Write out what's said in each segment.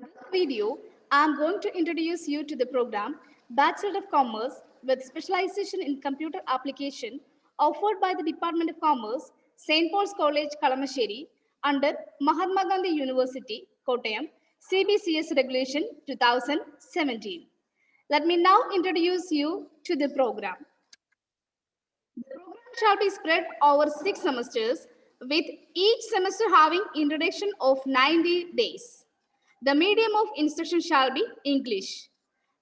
This video, I'm going to introduce you to the program Bachelor of Commerce with specialization in computer application offered by the Department of Commerce, St. Paul's College, Kalamasheri under Mahatma Gandhi University, Kottayam, CBCS Regulation 2017. Let me now introduce you to the program. The program shall be spread over 6 semesters, with each semester having introduction of 90 days. The medium of instruction shall be English.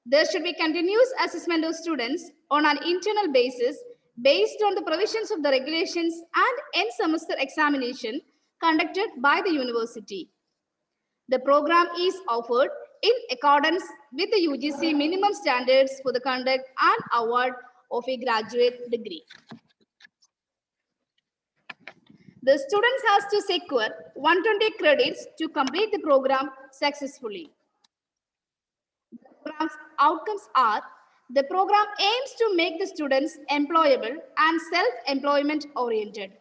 There should be continuous assessment of students on an internal basis based on the provisions of the regulations and end semester examination conducted by the university. The program is offered in accordance with the UGC minimum standards for the conduct and award of a graduate degree. The students has to secure 120 credits to complete the program successfully. The program's outcomes are: the program aims to make the students employable and self-employment oriented.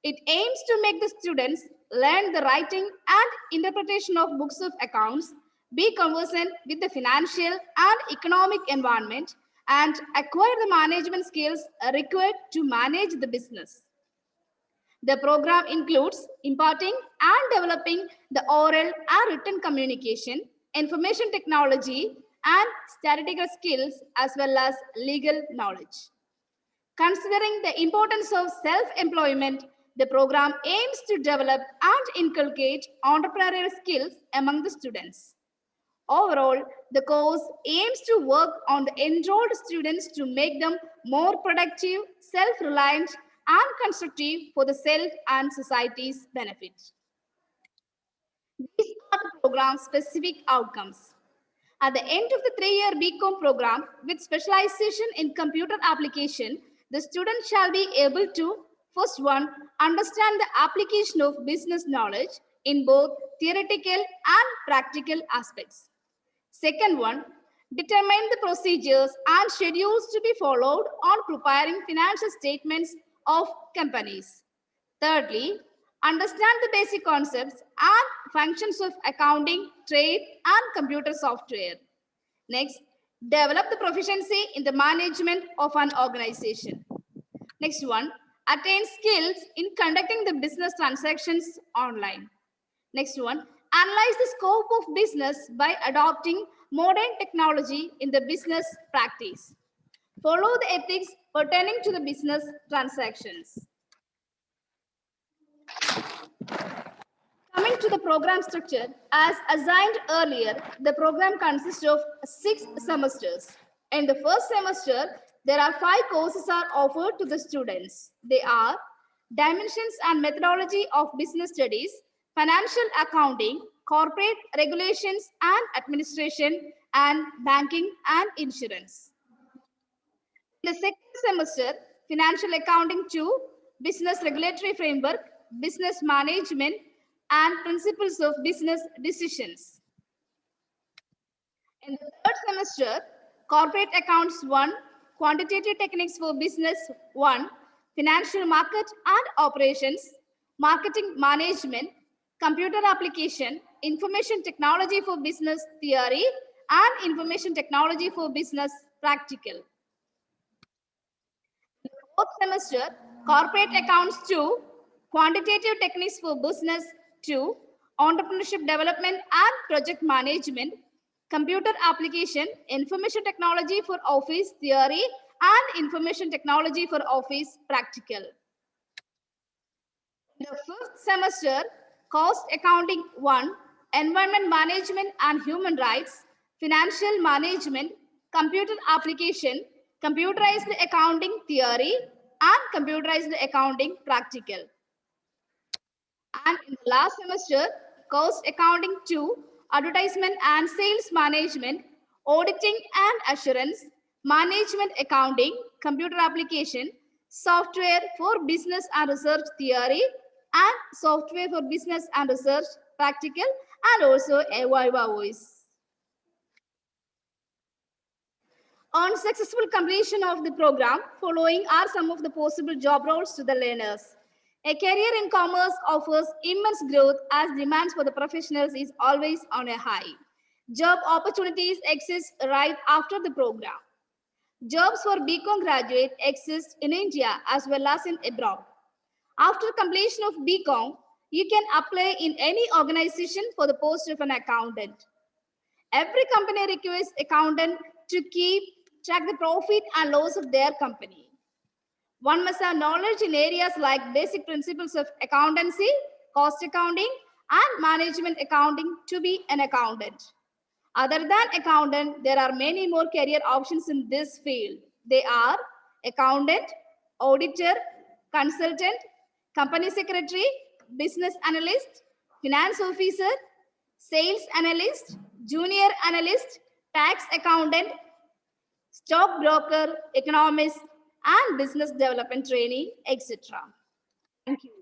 It aims to make the students learn the writing and interpretation of books of accounts, be conversant with the financial and economic environment, and acquire the management skills required to manage the business. The program includes imparting and developing the oral and written communication, information technology, and statistical skills, as well as legal knowledge. Considering the importance of self-employment, the program aims to develop and inculcate entrepreneurial skills among the students. Overall, the course aims to work on the enrolled students to make them more productive, self-reliant, and constructive for the self and society's benefit. These are the program's specific outcomes. At the end of the 3-year BCom program with specialization in computer application, the student shall be able to, first one, understand the application of business knowledge in both theoretical and practical aspects. Second one, determine the procedures and schedules to be followed on preparing financial statements of companies. Thirdly, understand the basic concepts and functions of accounting, trade, and computer software. Next, develop the proficiency in the management of an organization. Next one, attain skills in conducting the business transactions online. Next one, analyze the scope of business by adopting modern technology in the business practice. Follow the ethics pertaining to the business transactions. Coming to the program structure, as assigned earlier, the program consists of 6 semesters. In the first semester, there are 5 courses are offered to the students. They are Dimensions and Methodology of Business Studies, Financial Accounting, Corporate Regulations and Administration, and Banking and Insurance. In the second semester, Financial Accounting 2, Business Regulatory Framework, Business Management, and Principles of Business Decisions. In the third semester, Corporate Accounts 1, Quantitative Techniques for Business 1, Financial Market and Operations, Marketing Management, Computer Application, Information Technology for Business Theory, and Information Technology for Business Practical. In the fourth semester, Corporate Accounts 2, Quantitative Techniques for Business 2, Entrepreneurship Development and Project Management, Computer Application, Information Technology for Office Theory, and Information Technology for Office Practical. In the fifth semester, Cost Accounting 1, Environment Management and Human Rights, Financial Management, Computer Application, Computerized Accounting Theory, and Computerized Accounting Practical. And in the last semester, Cost Accounting 2, Advertisement and Sales Management, Auditing and Assurance, Management Accounting, Computer Application, Software for Business and Research Theory, and Software for Business and Research Practical, and also a Viva Voice. On successful completion of the program, following are some of the possible job roles to the learners: A career in commerce offers immense growth as demands for the professionals is always on a high. Job opportunities exist right after the program. Jobs for BCom graduate exist in India as well as in abroad. After completion of BCom, you can apply in any organization for the post of an accountant. Every company requires accountant to keep track the profit and loss of their company. One must have knowledge in areas like basic principles of accountancy, cost accounting, and management accounting to be an accountant. Other than accountant, there are many more career options in this field. They are accountant, auditor, consultant, company secretary, business analyst, finance officer, sales analyst, junior analyst, tax accountant, stockbroker, economist, and business development trainee, etc. Thank you.